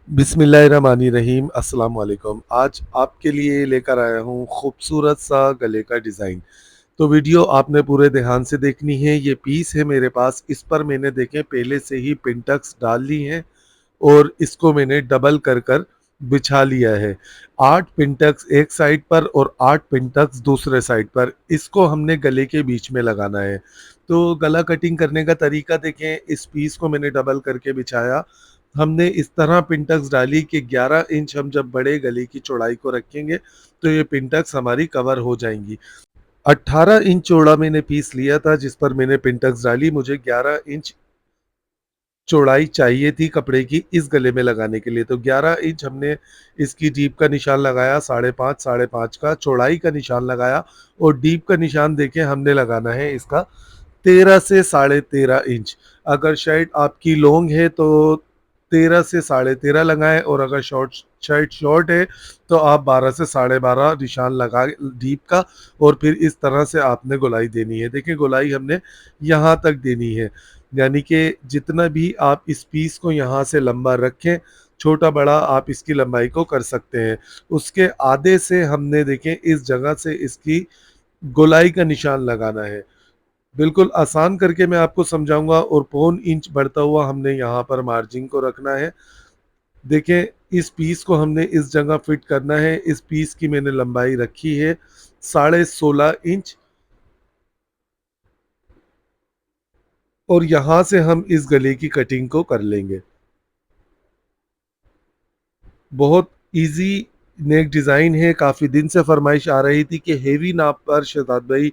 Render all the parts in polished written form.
बिस्मिल्लाहिर्रहमानिर्रहीम अस्सलाम वालेकुम। आज आपके लिए लेकर आया हूँ खूबसूरत सा गले का डिज़ाइन। तो वीडियो आपने पूरे ध्यान से देखनी है। ये पीस है मेरे पास, इस पर मैंने देखें पहले से ही पिन टक्स डाल ली हैं और इसको मैंने डबल कर कर बिछा लिया है। 8 पिन टक्स एक साइड पर और 8 पिन टक्स दूसरे साइड पर। इसको हमने गले के बीच में लगाना है। तो गला कटिंग करने का तरीका देखें, इस पीस को मैंने डबल करके बिछाया। हमने इस तरह पिन टक्स डाली कि 11 इंच हम जब बड़े गले की चौड़ाई को रखेंगे तो ये पिन टक्स हमारी कवर हो जाएंगी। 18 इंच चौड़ा मैंने पीस लिया था जिस पर मैंने पिन टक्स डाली। मुझे 11 इंच चौड़ाई चाहिए थी कपड़े की इस गले में लगाने के लिए। तो 11 इंच हमने इसकी डीप का निशान लगाया, साढ़े पाँच का चौड़ाई का निशान लगाया और डीप का निशान देखें हमने लगाना है इसका 13 से 13.5 इंच। अगर शर्ट आपकी लॉन्ग है तो 13 से 13.5 लगाएं और अगर शर्ट शॉर्ट है तो आप 12 से 12.5 निशान लगा डीप का और फिर इस तरह से आपने गोलाई देनी है। देखिए गोलाई हमने यहाँ तक देनी है, यानी कि जितना भी आप इस पीस को यहाँ से लंबा रखें, छोटा बड़ा आप इसकी लंबाई को कर सकते हैं। उसके आधे से हमने देखें इस जगह से इसकी गोलाई का निशान लगाना है। बिल्कुल आसान करके मैं आपको समझाऊंगा और पौन इंच बढ़ता हुआ हमने यहाँ पर मार्जिन को रखना है। देखें इस पीस को हमने इस जगह फिट करना है। इस पीस की मैंने लंबाई रखी है 16.5 इंच और यहाँ से हम इस गले की कटिंग को कर लेंगे। बहुत इजी नेक डिज़ाइन है। काफ़ी दिन से फरमाइश आ रही थी कि हेवी नाप पर शहजाद भाई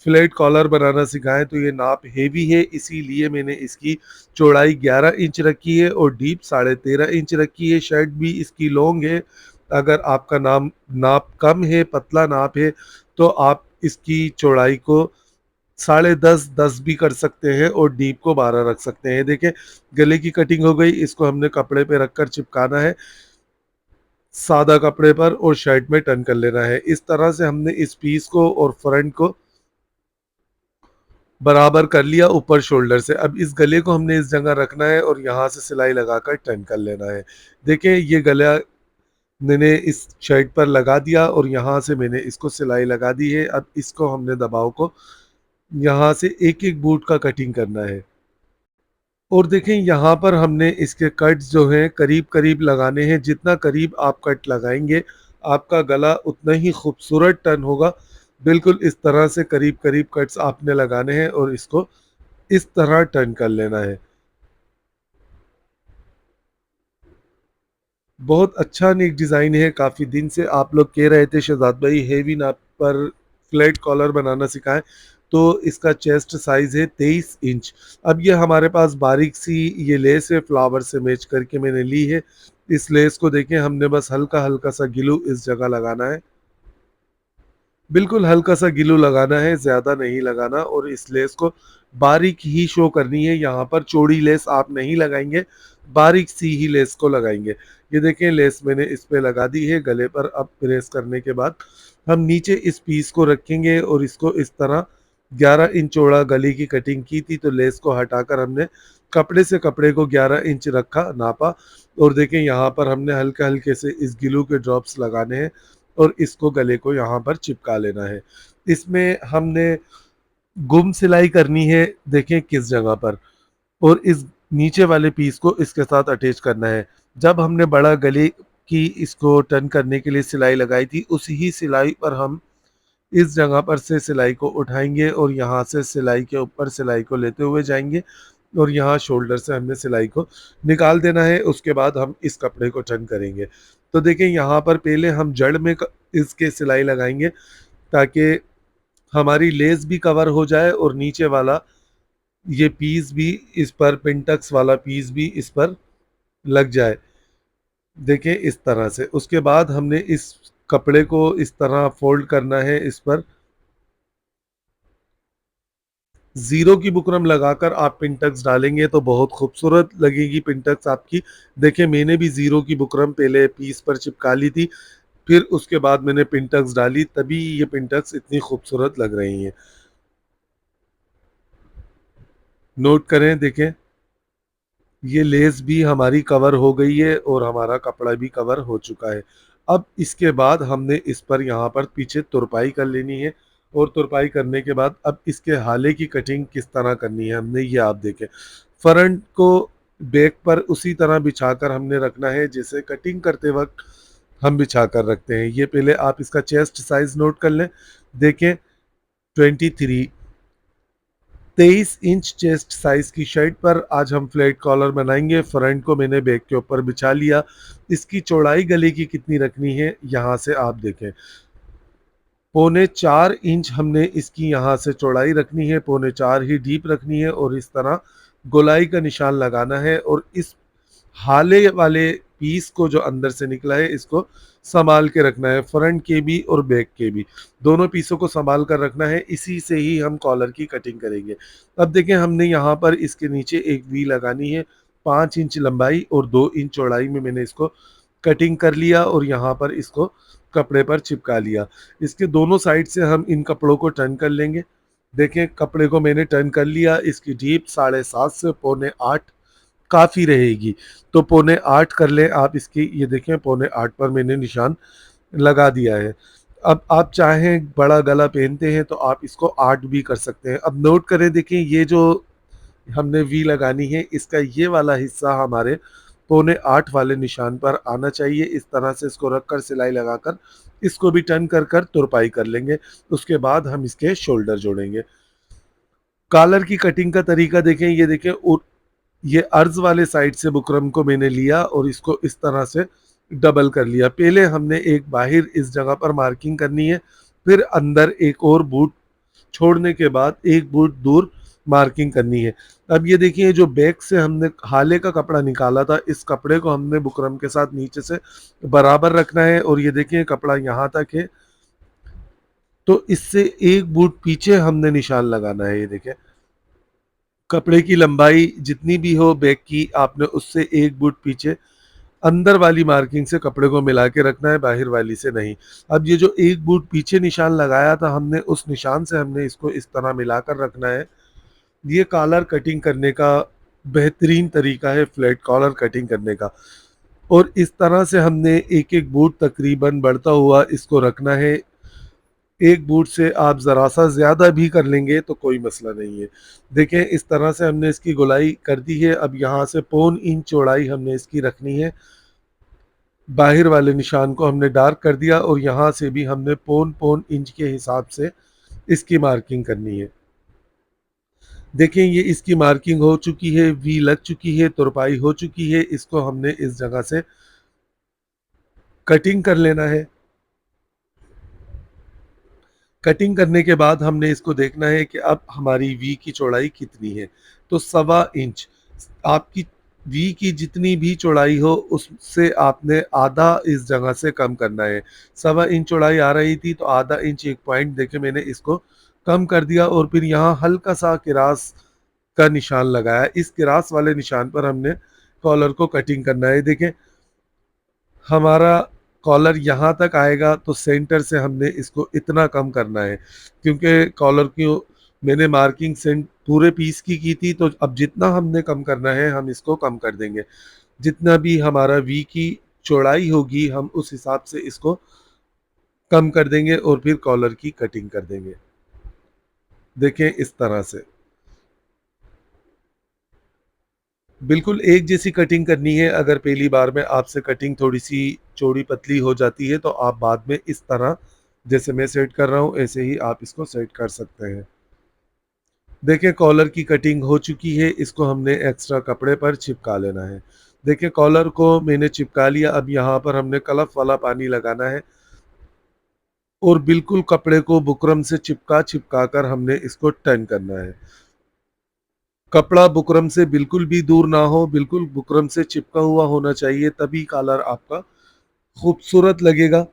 फ्लैट कॉलर बनाना सिखाएं, तो ये नाप हेवी है इसीलिए मैंने इसकी चौड़ाई 11 इंच रखी है और डीप 13.5 इंच रखी है। शर्ट भी इसकी लॉन्ग है। अगर आपका नाप कम है, पतला नाप है, तो आप इसकी चौड़ाई को 10.5 भी कर सकते हैं और डीप को 12 रख सकते हैं। देखें गले की कटिंग हो गई। इसको हमने कपड़े पे रखकर चिपकाना है सादा कपड़े पर और शर्ट में टर्न कर लेना है। इस तरह से हमने इस पीस को और फ्रंट को बराबर कर लिया ऊपर शोल्डर से। अब इस गले को हमने इस जगह रखना है और यहाँ से सिलाई लगाकर टर्न कर लेना है। देखें ये गला मैंने इस शर्ट पर लगा दिया और यहाँ से मैंने इसको सिलाई लगा दी है। अब इसको हमने दबाव को यहाँ से एक एक बूट का कटिंग करना है। और देखें यहाँ पर हमने इसके कट्स जो हैं करीब करीब लगाने हैं। जितना करीब आप कट लगाएंगे आपका गला उतना ही खूबसूरत टर्न होगा। बिल्कुल इस तरह से करीब करीब कट्स आपने लगाने हैं और इसको इस तरह टर्न कर लेना है। बहुत अच्छा नेक डिज़ाइन है। काफ़ी दिन से आप लोग कह रहे थे शहजाद भाई हेवी नाप पर फ्लैट कॉलर बनाना सिखाएं, तो इसका चेस्ट साइज़ है 23 इंच। अब ये हमारे पास बारीक सी ये लेस है, फ्लावर से मैच करके मैंने ली है। इस लेस को देखें हमने बस हल्का हल्का सा गिलू इस जगह लगाना है। बिल्कुल हल्का सा गिलू लगाना है, ज़्यादा नहीं लगाना। और इस लेस को बारीक ही शो करनी है। यहाँ पर चौड़ी लेस आप नहीं लगाएंगे, बारीक सी ही लेस को लगाएंगे। ये देखें लेस मैंने इस पे लगा दी है गले पर। अब प्रेस करने के बाद हम नीचे इस पीस को रखेंगे और इसको इस तरह 11 इंच चौड़ा गले की कटिंग की थी तो लेस को हटाकर हमने कपड़े से कपड़े को 11 इंच रखा, नापा। और देखें यहाँ पर हमने हल्के हल्के से इस गिलू के ड्रॉप्स लगाने हैं और इसको गले को यहाँ पर चिपका लेना है। इसमें हमने गुम सिलाई करनी है, देखें किस जगह पर, और इस नीचे वाले पीस को इसके साथ अटैच करना है। जब हमने बड़ा गले की इसको टर्न करने के लिए सिलाई लगाई थी उसी ही सिलाई पर हम इस जगह पर से सिलाई को उठाएंगे और यहाँ से सिलाई के ऊपर सिलाई को लेते हुए जाएंगे और यहाँ शोल्डर से हमने सिलाई को निकाल देना है। उसके बाद हम इस कपड़े को टर्न करेंगे। तो देखें यहाँ पर पहले हम जड़ में इसके सिलाई लगाएंगे ताकि हमारी लेस भी कवर हो जाए और नीचे वाला ये पीस भी इस पर पिंटक्स वाला पीस भी इस पर लग जाए। देखें इस तरह से। उसके बाद हमने इस कपड़े को इस तरह फोल्ड करना है। इस पर जीरो की बुकरम लगाकर आप पिंटक्स डालेंगे तो बहुत खूबसूरत लगेगी पिंटक्स आपकी। देखें मैंने भी जीरो की बुकरम पहले पीस पर चिपका ली थी, फिर उसके बाद मैंने पिंटक्स डाली, तभी ये पिंटक्स इतनी खूबसूरत लग रही हैं। नोट करें, देखें ये लेस भी हमारी कवर हो गई है और हमारा कपड़ा भी कवर हो चुका है। अब इसके बाद हमने इस पर यहाँ पर पीछे तुरपाई कर लेनी है और तुरपाई करने के बाद अब इसके हाले की कटिंग किस तरह करनी है हमने ये आप देखें। फ्रंट को बैक पर उसी तरह बिछाकर हमने रखना है जैसे कटिंग करते वक्त हम बिछा कर रखते हैं। ये पहले आप इसका चेस्ट साइज नोट कर लें। देखें 23 इंच चेस्ट साइज की शर्ट पर आज हम फ्लैट कॉलर बनाएंगे। फ्रंट को मैंने बैक के ऊपर बिछा लिया। इसकी चौड़ाई गले की कितनी रखनी है यहाँ से आप देखें, 4.25 इंच हमने इसकी यहाँ से चौड़ाई रखनी है, 4.25 ही डीप रखनी है और इस तरह गोलाई का निशान लगाना है। और इस हाले वाले पीस को जो अंदर से निकला है इसको संभाल के रखना है, फ्रंट के भी और बैक के भी, दोनों पीसों को संभाल कर रखना है। इसी से ही हम कॉलर की कटिंग करेंगे। अब देखें हमने यहाँ पर इसके नीचे एक वी लगानी है, 5 इंच लंबाई और 2 इंच चौड़ाई में मैंने इसको कटिंग कर लिया और यहाँ पर इसको कपड़े पर चिपका लिया। इसके दोनों साइड से हम इन कपड़ों को टर्न कर लेंगे। देखें कपड़े को मैंने टर्न कर लिया। इसकी डीप 7.5 से 7.25 काफ़ी रहेगी, तो 7.25 कर लें आप इसकी। ये देखें 7.25 पर मैंने निशान लगा दिया है। अब आप चाहें बड़ा गला पहनते हैं तो आप इसको 8 भी कर सकते हैं। अब नोट करें, देखें ये जो हमने वी लगानी है इसका ये वाला हिस्सा हमारे 7.25 वाले निशान पर आना चाहिए। इस तरह से इसको रखकर सिलाई लगाकर इसको भी टर्न कर कर तुरपाई कर लेंगे। उसके बाद हम इसके शोल्डर जोड़ेंगे। कॉलर की कटिंग का तरीका देखें, ये देखें ये अर्ज वाले साइड से बुकरम को मैंने लिया और इसको इस तरह से डबल कर लिया। पहले हमने एक बाहर इस जगह पर मार्किंग करनी है, फिर अंदर एक और बूट छोड़ने के बाद एक बूट दूर मार्किंग करनी है। अब ये देखिए जो बैक से हमने हाले का कपड़ा निकाला था, इस कपड़े को हमने बुकरम के साथ नीचे से बराबर रखना है और ये देखिए कपड़ा यहाँ तक है, तो इससे एक बूट पीछे हमने निशान लगाना है। ये देखें कपड़े की लंबाई जितनी भी हो बैक की, आपने उससे एक बूट पीछे अंदर वाली मार्किंग से कपड़े को मिला के रखना है, बाहर वाली से नहीं। अब ये जो एक बूट पीछे निशान लगाया था हमने, उस निशान से हमने इसको इस तरह मिलाकर रखना है। ये कॉलर कटिंग करने का बेहतरीन तरीका है, फ्लैट कॉलर कटिंग करने का। और इस तरह से हमने एक एक बूट तकरीबन बढ़ता हुआ इसको रखना है। एक बूट से आप ज़रा सा ज़्यादा भी कर लेंगे तो कोई मसला नहीं है। देखें इस तरह से हमने इसकी गोलाई कर दी है। अब यहाँ से 1.25 इंच चौड़ाई हमने इसकी रखनी है। बाहर वाले निशान को हमने डार्क कर दिया और यहाँ से भी हमने 1.25 इंच के हिसाब से इसकी मार्किंग करनी है। देखें ये इसकी मार्किंग हो चुकी है, वी लग चुकी है, तुरपाई हो चुकी है। इसको हमने इस जगह से कटिंग कर लेना है। कटिंग करने के बाद हमने इसको देखना है कि अब हमारी वी की चौड़ाई कितनी है। तो 1.25 इंच आपकी वी की जितनी भी चौड़ाई हो उससे आपने आधा इस जगह से कम करना है। 1.25 इंच चौड़ाई आ रही थी तो आधा इंच एक पॉइंट देके मैंने इसको कम कर दिया और फिर यहाँ हल्का सा किरास का निशान लगाया। इस किरास वाले निशान पर हमने कॉलर को कटिंग करना है। देखें हमारा कॉलर यहाँ तक आएगा तो सेंटर से हमने इसको इतना कम करना है, क्योंकि कॉलर की मैंने मार्किंग सेंट पूरे पीस की थी। तो अब जितना हमने कम करना है हम इसको कम कर देंगे। जितना भी हमारा वी की चौड़ाई होगी हम उस हिसाब से इसको कम कर देंगे और फिर कॉलर की कटिंग कर देंगे। देखें इस तरह से बिल्कुल एक जैसी कटिंग करनी है। अगर पहली बार में आपसे कटिंग थोड़ी सी चौड़ी पतली हो जाती है तो आप बाद में इस तरह जैसे मैं सेट कर रहा हूँ ऐसे ही आप इसको सेट कर सकते हैं। देखें कॉलर की कटिंग हो चुकी है, इसको हमने एक्स्ट्रा कपड़े पर चिपका लेना है। देखें कॉलर को मैंने चिपका लिया। अब यहाँ पर हमने कलफ वाला पानी लगाना है और बिल्कुल कपड़े को बुकरम से चिपका चिपका कर हमने इसको टर्न करना है। कपड़ा बुकरम से बिल्कुल भी दूर ना हो, बिल्कुल बुकरम से चिपका हुआ होना चाहिए, तभी कॉलर आपका खूबसूरत लगेगा।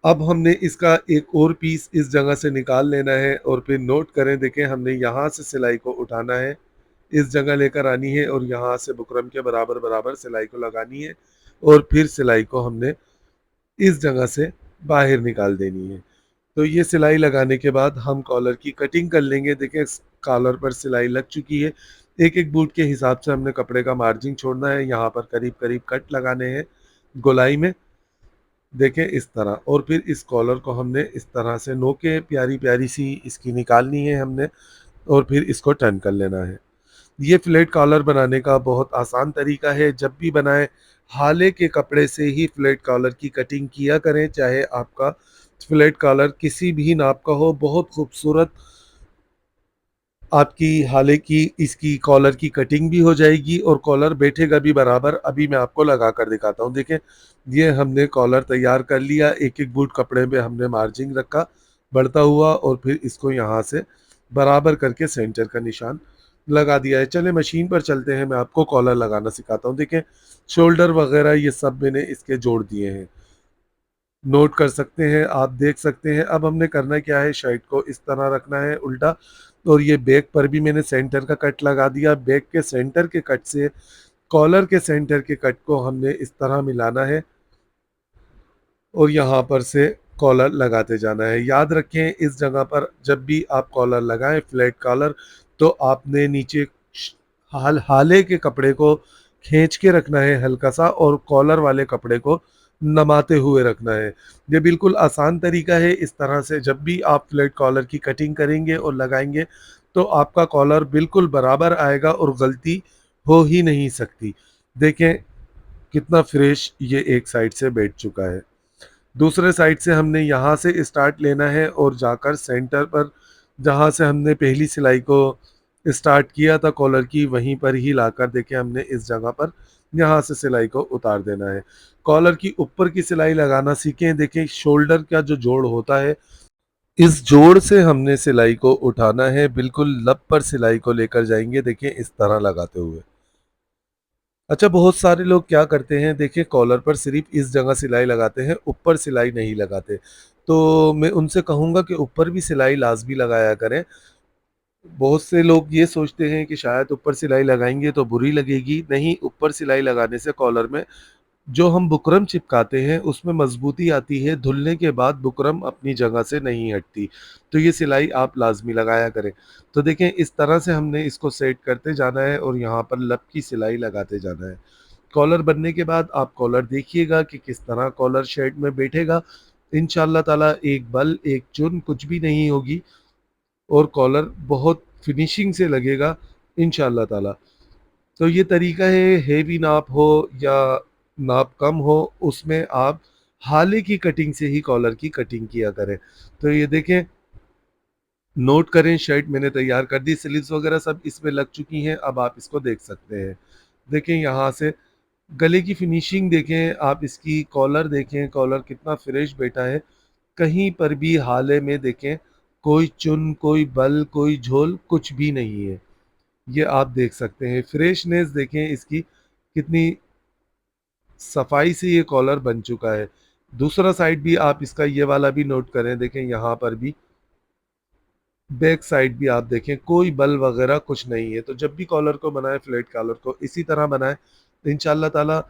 अब हमने इसका एक और पीस इस जगह से निकाल लेना है और फिर नोट करें, देखें हमने यहाँ से सिलाई को उठाना है, इस जगह लेकर आनी है और यहाँ से बुकरम के बराबर बराबर सिलाई को लगानी है और फिर सिलाई को हमने इस जगह से बाहर निकाल देनी है। तो ये सिलाई लगाने के बाद हम कॉलर की कटिंग कर लेंगे। देखिए कॉलर पर सिलाई लग चुकी है। एक एक बूट के हिसाब से हमने कपड़े का मार्जिन छोड़ना है। यहाँ पर करीब करीब कट लगाने हैं गोलाई में, देखें इस तरह। और फिर इस कॉलर को हमने इस तरह से नोके प्यारी प्यारी सी इसकी निकालनी है हमने, और फिर इसको टर्न कर लेना है। ये फ्लैट कॉलर बनाने का बहुत आसान तरीका है। जब भी बनाएं हाले के कपड़े से ही फ्लैट कॉलर की कटिंग किया करें, चाहे आपका फ्लैट कॉलर किसी भी नाप का हो। बहुत खूबसूरत आपकी हाले की इसकी कॉलर की कटिंग भी हो जाएगी और कॉलर बैठेगा भी बराबर। अभी मैं आपको लगा कर दिखाता हूँ। देखें ये हमने कॉलर तैयार कर लिया। एक एक बूट कपड़े पे हमने मार्जिन रखा बढ़ता हुआ, और फिर इसको यहाँ से बराबर करके सेंटर का निशान लगा दिया है। चले मशीन पर चलते हैं, मैं आपको कॉलर लगाना सिखाता हूँ। देखें शोल्डर वगैरह ये सब मैंने इसके जोड़ दिए हैं, नोट कर सकते हैं, आप देख सकते हैं। अब हमने करना क्या है, शर्ट को इस तरह रखना है उल्टा, और ये बैक पर भी मैंने सेंटर का कट लगा दिया। बैक के सेंटर के कट से कॉलर के सेंटर के कट को हमने इस तरह मिलाना है और यहाँ पर से कॉलर लगाते जाना है। याद रखें इस जगह पर जब भी आप कॉलर लगाएं फ्लैट कॉलर, तो आपने नीचे हाले के कपड़े को खींच के रखना है हल्का सा, और कॉलर वाले कपड़े को नमाते हुए रखना है। ये बिल्कुल आसान तरीका है। इस तरह से जब भी आप फ्लैट कॉलर की कटिंग करेंगे और लगाएंगे तो आपका कॉलर बिल्कुल बराबर आएगा और गलती हो ही नहीं सकती। देखें कितना फ्रेश ये एक साइड से बैठ चुका है। दूसरे साइड से हमने यहाँ से स्टार्ट लेना है और जाकर सेंटर पर, जहाँ से हमने पहली सिलाई को स्टार्ट किया था कॉलर की, वहीं पर ही लाकर देखें हमने इस जगह पर यहाँ से सिलाई को उतार देना है। कॉलर की ऊपर की सिलाई लगाना सीखें। देखें शोल्डर का जो जोड़ होता है, इस जोड़ से हमने सिलाई को उठाना है, बिल्कुल लब पर सिलाई को लेकर जाएंगे। देखें इस तरह लगाते हुए। अच्छा बहुत सारे लोग क्या करते हैं, देखिए कॉलर पर सिर्फ इस जगह सिलाई लगाते हैं, ऊपर सिलाई नहीं लगाते। तो मैं उनसे कहूँगा कि ऊपर भी सिलाई लाजमी लगाया करें। बहुत से लोग ये सोचते हैं कि शायद ऊपर सिलाई लगाएंगे तो बुरी लगेगी। नहीं, ऊपर सिलाई लगाने से कॉलर में जो हम बुकरम चिपकाते हैं उसमें मजबूती आती है। धुलने के बाद बुकरम अपनी जगह से नहीं हटती। तो ये सिलाई आप लाजमी लगाया करें। तो देखें इस तरह से हमने इसको सेट करते जाना है और यहाँ पर लब की सिलाई लगाते जाना है। कॉलर बनने के बाद आप कॉलर देखिएगा कि किस तरह कॉलर शर्ट में बैठेगा। इंशाल्लाह ताला एक बल एक चुन कुछ भी नहीं होगी और कॉलर बहुत फिनिशिंग से लगेगा इंशाल्लाह ताला। तो ये तरीका है, हेवी नाप हो या नाप कम हो, उसमें आप हाले की कटिंग से ही कॉलर की कटिंग किया करें। तो ये देखें, नोट करें, शर्ट मैंने तैयार कर दी, स्लीव्स वगैरह सब इसमें लग चुकी हैं। अब आप इसको देख सकते हैं। देखें यहाँ से गले की फिनिशिंग देखें, आप इसकी कॉलर देखें, कॉलर कितना फ्रेश बैठा है। कहीं पर भी हाले में देखें कोई चुन, कोई बल, कोई झोल कुछ भी नहीं है। ये आप देख सकते हैं। फ्रेशनेस देखें इसकी कितनी सफाई से ये कॉलर बन चुका है। दूसरा साइड भी आप इसका ये वाला भी नोट करें। देखें यहाँ पर भी बैक साइड भी आप देखें कोई बल वगैरह कुछ नहीं है। तो जब भी कॉलर को बनाएं फ्लैट कॉलर को इसी तरह बनाएं। तो इंशाल्लाह ताला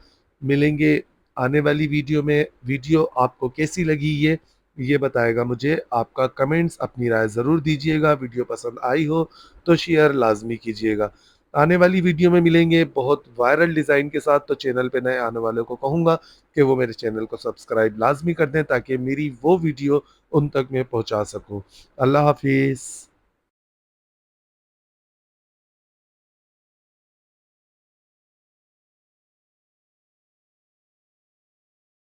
मिलेंगे आने वाली वीडियो में। वीडियो आपको कैसी लगी ये बताएगा मुझे। आपका कमेंट्स अपनी राय ज़रूर दीजिएगा। वीडियो पसंद आई हो तो शेयर लाजमी कीजिएगा। आने वाली वीडियो में मिलेंगे बहुत वायरल डिज़ाइन के साथ। तो चैनल पे नए आने वालों को कहूँगा कि वो मेरे चैनल को सब्सक्राइब लाजमी कर दें ताकि मेरी वो वीडियो उन तक मैं पहुँचा सकूँ। अल्लाह हाफिज़।